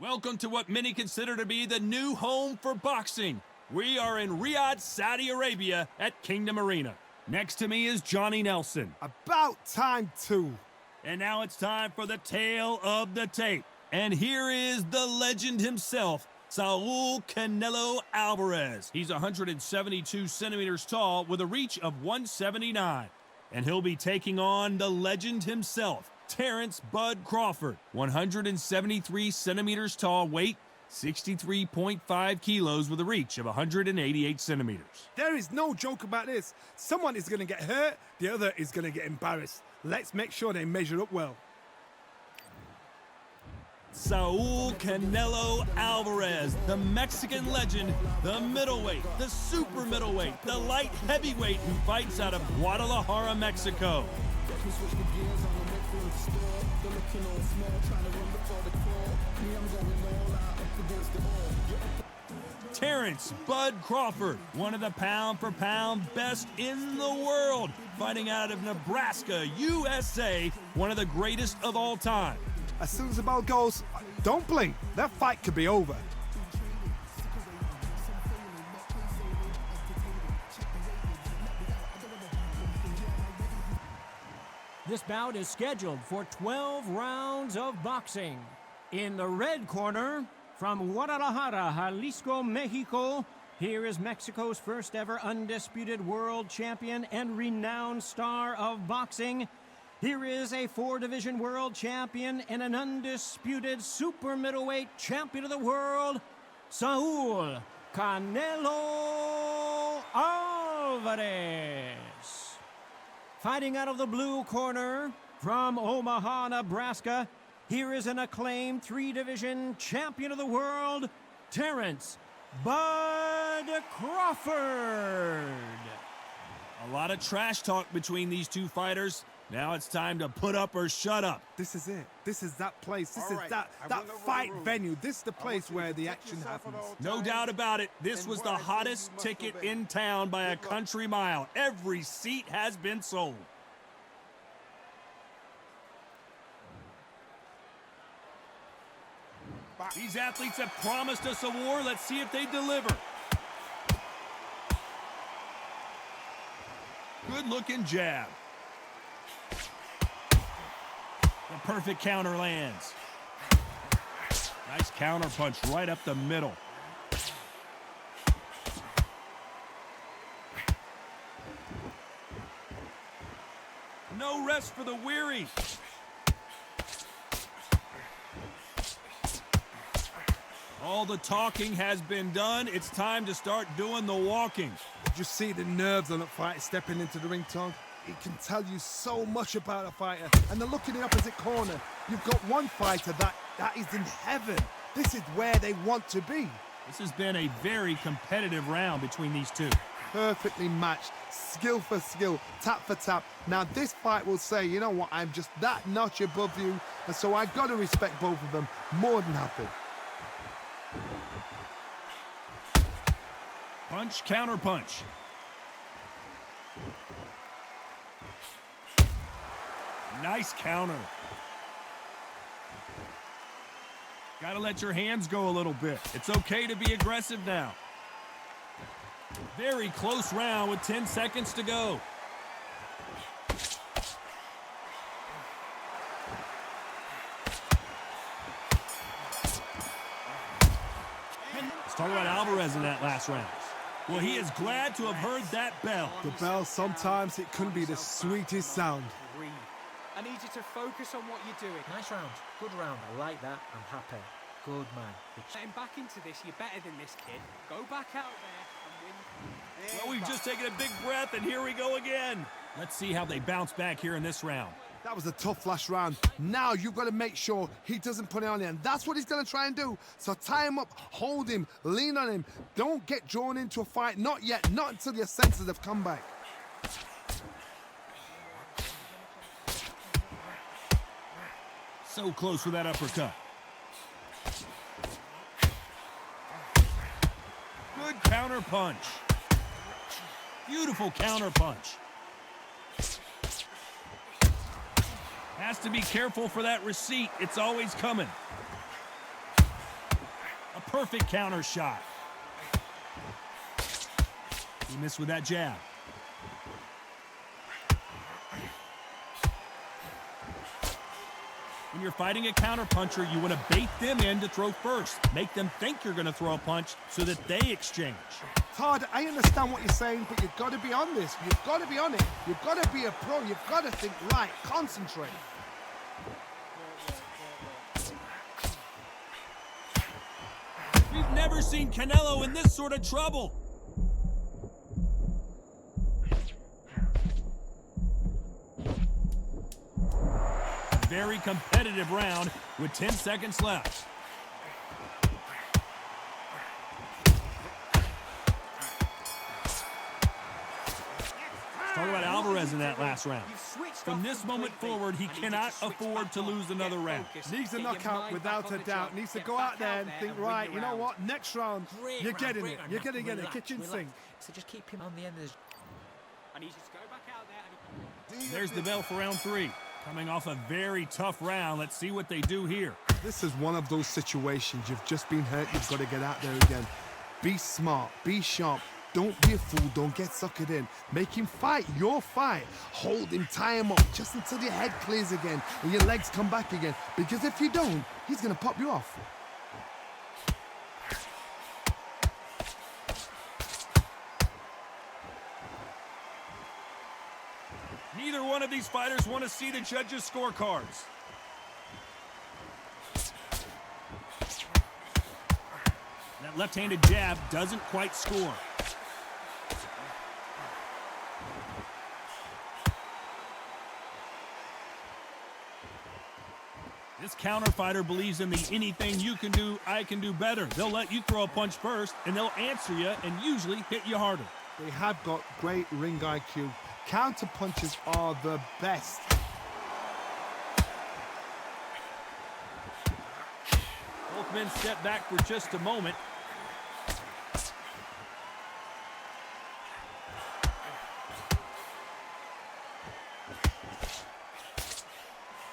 Welcome to what many consider to be the new home for boxing. We are in Riyadh, Saudi Arabia at Kingdom Arena. Next to me is Johnny Nelson. About time too. And now it's time for the tale of the tape. And here is the legend himself, Saulen Canelo Альварес. He's 172 centimeters tall with a reach of 179. And he'll be taking on the legend himself, Terence Bud Crawford, 173 centimeters tall, weight 63.5 kilos with a reach of 188 centimeters. There is no joke about this. Someone is going to get hurt, the other is going to get embarrassed. Let's make sure they measure up well. Saulen Canelo Альварес, the Mexican legend, the middleweight, the super middleweight, the light heavyweight who fights out of Guadalajara, Mexico. Terence Bud Crawford, one of the pound-for-pound best in the world, fighting out of Nebraska, USA, one of the greatest of all time. As soon as the bell goes, don't blink. That fight could be over. This bout is scheduled for 12 rounds of boxing. In the red corner, from Guadalajara, Jalisco, Mexico, here is Mexico's first ever undisputed world champion and renowned star of boxing. Here is a 4-division world champion and an undisputed super middleweight champion of the world, Saulen Canelo Альварес. Fighting out of the blue corner, from Omaha, Nebraska, here is an acclaimed 3-division champion of the world, Terence Bud Crawford. A lot of trash talk between these two fighters. Now it's time to put up or shut up. This is it. This is that place. This is that fight venue. This is the place where the action happens. No doubt about it. This was the hottest ticket in town by a country mile. Every seat has been sold. These athletes have promised us a war. Let's see if they deliver. Good-looking jab. The perfect counter lands. Nice counter punch right up the middle. No rest for the weary. All the talking has been done. It's time to start doing the walking. Did you see the nerves on a fighter stepping into the ring, Tom? It can tell you so much about a fighter. And then look in the opposite corner. You've got one fighter that is in heaven. This is where they want to be. This has been a very competitive round between these two. Perfectly matched, skill for skill, tap for tap. Now this fight will say, you know what, I'm just that notch above you, and so I got to respect both of them more than happy. Punch, counter punch. Nice counter. Gotta let your hands go a little bit. It's okay to be aggressive now. Very close round with 10 seconds to go. Let's talk about Alvarez in that last round. Well, he is glad to have heard that bell. The bell, sometimes it can be the sweetest sound. I need you to focus on what you're doing. Nice round. Good round. I like that. I'm happy. Good man. Getting back into this, you're better than this kid. Go back out there and win. Well, we've just taken a big breath, and here we go again. Let's see how they bounce back here in this round. That was a tough last round. Now you've got to make sure he doesn't put it on you, and that's what he's going to try and do. So tie him up, hold him, lean on him. Don't get drawn into a fight. Not yet. Not until your senses have come back. So close with that uppercut. Good counter punch. Beautiful counter punch. Has to be careful for that receipt. It's always coming. perfect counter shot. He missed with that jab. When you're fighting a counterpuncher, you want to bait them in to throw first. Make them think you're going to throw a punch so that they exchange. Todd, I understand what you're saying, but you've got to be on this. You've got to be on it. You've got to be a pro. You've got to think right. Concentrate. We've never seen Canelo in this sort of trouble. Very competitive round with 10 seconds left. Talk about Alvarez in that last round. From this moment forward, he cannot afford to lose another round. Needs a knockout without a doubt. Needs to go out there and think, right, you know what, next round, you're getting it. You're going to get a kitchen sink. So just keep him on the end of this. I need you to go back out there. There's the bell for round 3. Coming off a very tough round. Let's see what they do here. This is one of those situations. You've just been hurt. You've got to get out there again. Be smart. Be sharp. Don't be a fool. Don't get suckered in. Make him fight your fight. Hold him, tie him up just until your head clears again and your legs come back again. Because if you don't, he's going to pop you off. Neither one of these fighters want to see the judges' scorecards. That left-handed jab doesn't quite score. This counter fighter believes in the anything you can do, I can do better. They'll let you throw a punch first, and they'll answer you and usually hit you harder. They have got great ring IQ. Counter punches are the best. Both men step back for just a moment.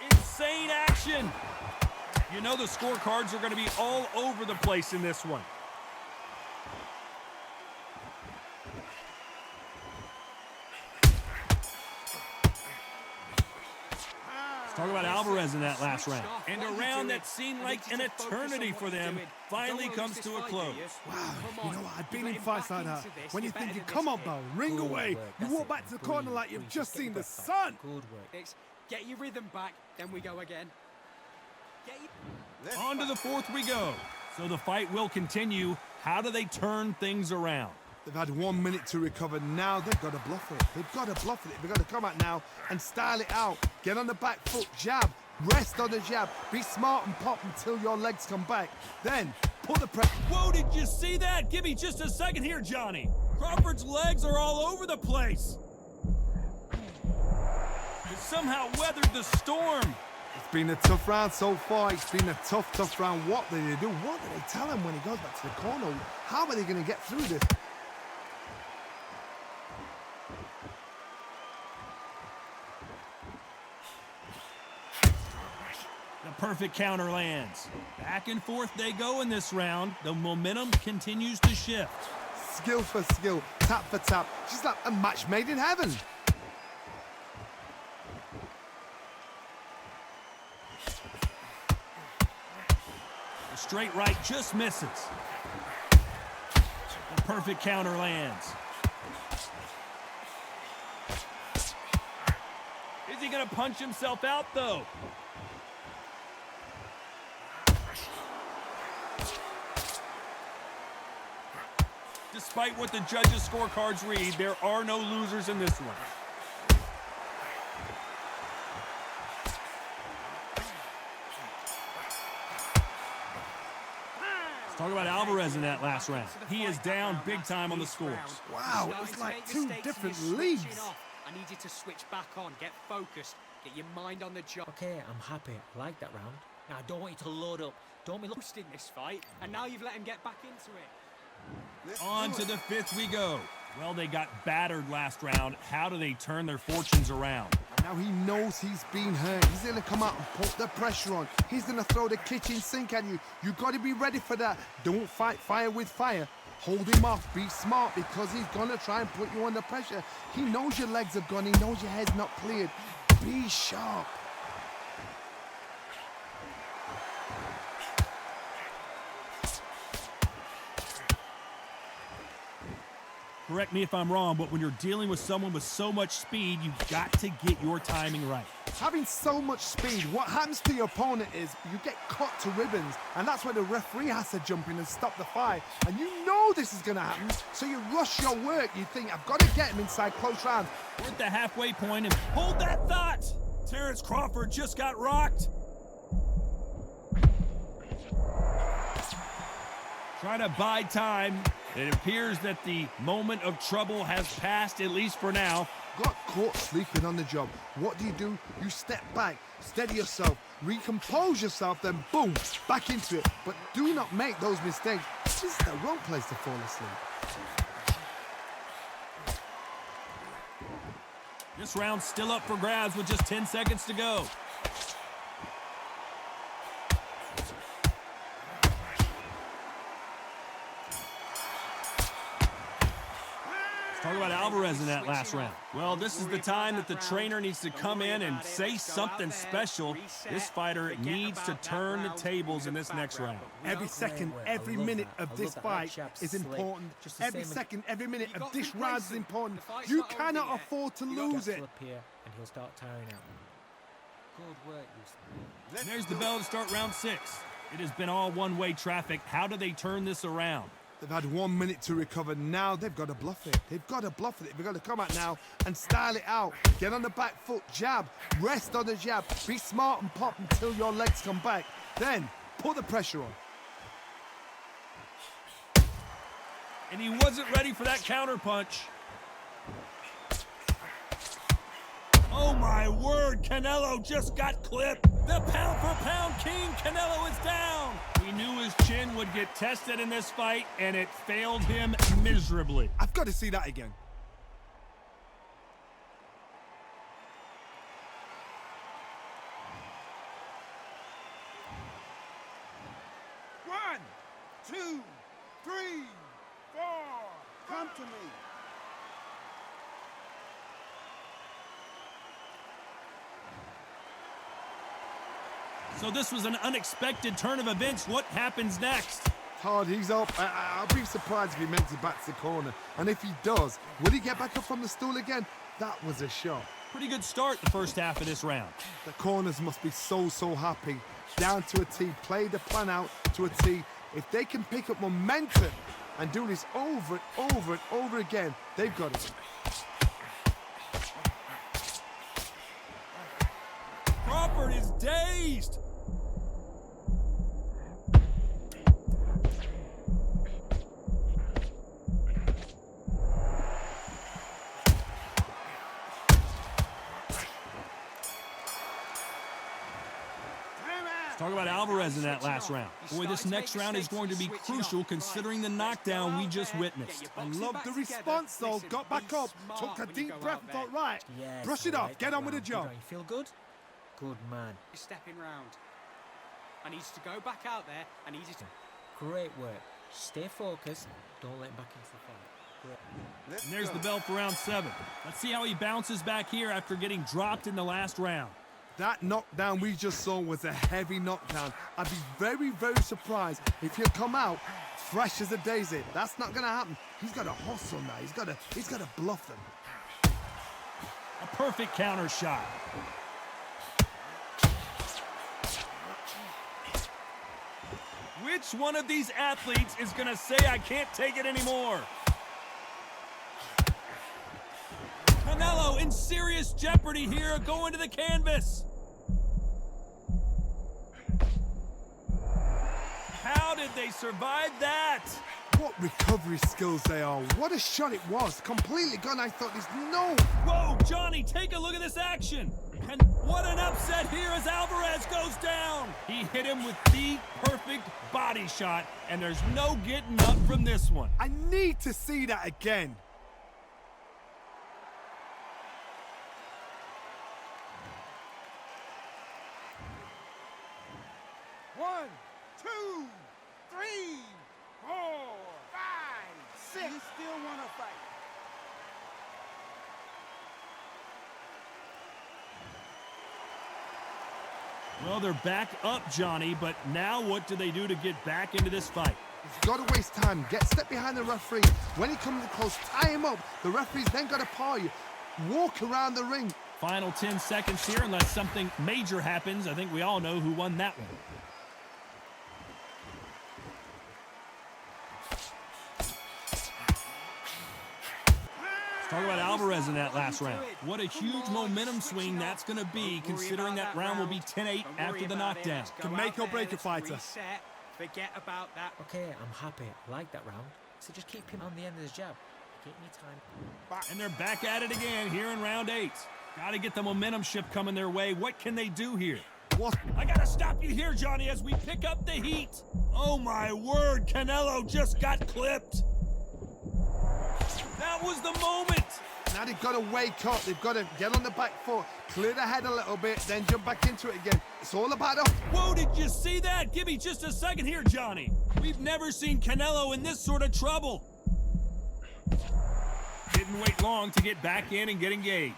Insane action. You know the scorecards are going to be all over the place in this one. Talk about Alvarez in that last round. And a round that seemed like an eternity for them finally comes to a close. Wow, you know what? I've been in fights like that. When you're thinking, come on, bro, ring away. You walk back to the corner like you've just seen the sun. Good work. Get your rhythm back, then we go again. On to the fourth we go. So the fight will continue. How do they turn things around? They've had 1 minute to recover. Now they've got to bluff it. They've got to bluff it. They've got to come out now and style it out. Get on the back foot, jab, rest on the jab. Be smart and pop until your legs come back. Then put the pressure. Whoa, did you see that? Give me just a second here, Johnny. Crawford's legs are all over the place. He somehow weathered the storm. It's been a tough round so far. It's been a tough round. What do they do? What do they tell him when he goes back to the corner? How are they going to get through this? The perfect counter lands. Back and forth they go in this round. The momentum continues to shift. Skill for skill, tap for tap. She's like a match made in heaven. The straight right just misses. The perfect counter lands. Is he going to punch himself out, though? Despite what the judges' scorecards read, there are no losers in this one. Let's talk about Alvarez in that last round. He is down big time on the scores. Wow, it's like two different leagues. I need you to switch back on, get focused, get your mind on the job. Okay, I'm happy. I like that round. Now, I don't want you to load up. Don't be Lost in this fight, and now you've let him get back into it. On to the fifth we go. Well, they got battered last round. How do they turn their fortunes around? Now he knows he's been hurt. He's going to come out and put the pressure on. He's going to throw the kitchen sink at you. You've got to be ready for that. Don't fight fire with fire. Hold him off. Be smart because he's going to try and put you under pressure. He knows your legs have gone. He knows your head's not cleared. Be sharp. Correct me if I'm wrong, but when you're dealing with someone with so much speed, you've got to get your timing right. Having so much speed, what happens to your opponent is you get cut to ribbons, and that's where the referee has to jump in and stop the fight. And you know this is going to happen, so you rush your work. You think, I've got to get him inside close rounds. We're at the halfway point, and hold that thought! Terence Crawford just got rocked. Trying to buy time. It appears that the moment of trouble has passed, at least for now. Got caught sleeping on the job. What do? You step back, steady yourself, recompose yourself, then boom, back into it. But do not make those mistakes. This is the wrong place to fall asleep. This round's still up for grabs with just 10 seconds to go. Talk about Alvarez in that last round. Well, this is the time that the trainer needs to come in and say something special. This fighter needs to turn the tables in this next round. Every second, every minute of this fight is important. Every second, every minute of this round is important. You cannot afford to lose it. And he'll start tiring out. Good work, And there's the bell to start round 6. It has been all one-way traffic. How do they turn this around? They've had 1 minute to recover. Now they've got to bluff it. They've got to bluff it. They've got to come out now and style it out. Get on the back foot, jab, rest on the jab. Be smart and pop until your legs come back. Then put the pressure on. And he wasn't ready for that counter punch. Oh my word, Canelo just got clipped. The pound for pound king, Canelo, is down. We knew his chin would get tested in this fight, and it failed him miserably. I've got to see that again. One, two, three, four. Come to me. So this was an unexpected turn of events. What happens next? Hard, he's up. I'll be surprised if he makes it back to the corner. And if he does, will he get back up from the stool again? That was a shot. Pretty good start the first half of this round. The corners must be so happy. Down to a T, play the plan out to a T. If they can pick up momentum and do this over and over and over again, they've got it. Crawford is dazed. Talk about Alvarez in that last round. Boy, this next round is going to be crucial considering the knockdown we just witnessed. I love the response though. Got back up, took a deep breath and thought, right, Yes, brush it I off, like get that on with the round. job. You feel good? Good man. He's stepping round. I need to go back out there. I need you to... Great work. Stay focused. Don't let him back into the fight. Great. And there's the bell for round 7. Let's see how he bounces back here after getting dropped in the last round. That knockdown we just saw was a heavy knockdown. I'd be very surprised if he'll come out fresh as a daisy. That's not gonna happen. He's got to hustle now. He's got to bluff them. A perfect counter shot. Which one of these athletes is gonna say, I can't take it anymore? Canelo in serious jeopardy here, going to the canvas. How did they survive that? What recovery skills they are. What a shot it was. Completely gone. I thought there's no... Whoa, Johnny, take a look at this action. And what an upset here as Alvarez goes down. He hit him with the perfect body shot, and there's no getting up from this one. I need to see that again. Well, they're back up, Johnny, but now what do they do to get back into this fight? You've got to waste time. Step behind the referee. When he comes close, tie him up. The referee's then got to paw you. Walk around the ring. Final 10 seconds here, unless something major happens. I think we all know who won that one. Talk about Alvarez in that last round. What a huge momentum swing that's going to be, considering that round will be 10-8 after the knockdown. Can make or break a fighter. Forget about that. Okay, I'm happy. I like that round. So just keep him on the end of his jab. Keep me time. And they're back at it again here in round 8. Got to get the momentum shift coming their way. What can they do here? What? I got to stop you here, Johnny, as we pick up the heat. Oh, my word. Canelo just got clipped. That was the moment. Now they've got to wake up. They've got to get on the back foot, clear the head a little bit, then jump back into it again. It's all about the... Whoa, did you see that? Give me just a second here, Johnny. We've never seen Canelo in this sort of trouble. Didn't wait long to get back in and get engaged.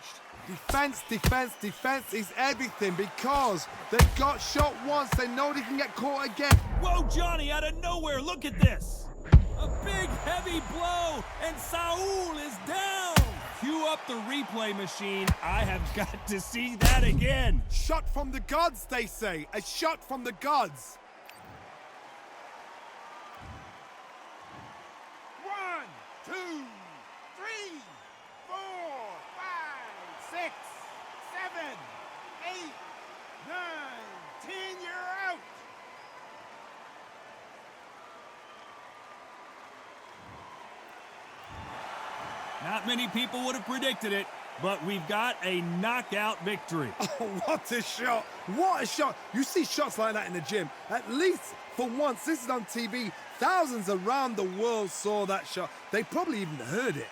Defense, defense, defense is everything because they've got shot once. They know they can get caught again. Whoa, Johnny, out of nowhere, look at this. A big, heavy blow, and Saul is down. Cue up the replay machine. I have got to see that again. Shot from the gods, they say. A shot from the gods. 1, 2, 3, 4, 5, 6, 7, 8, 9, 10. You're out. Not many people would have predicted it, but we've got a knockout victory. Oh, what a shot. What a shot. You see shots like that in the gym. At least for once, this is on TV. Thousands around the world saw that shot. They probably even heard it.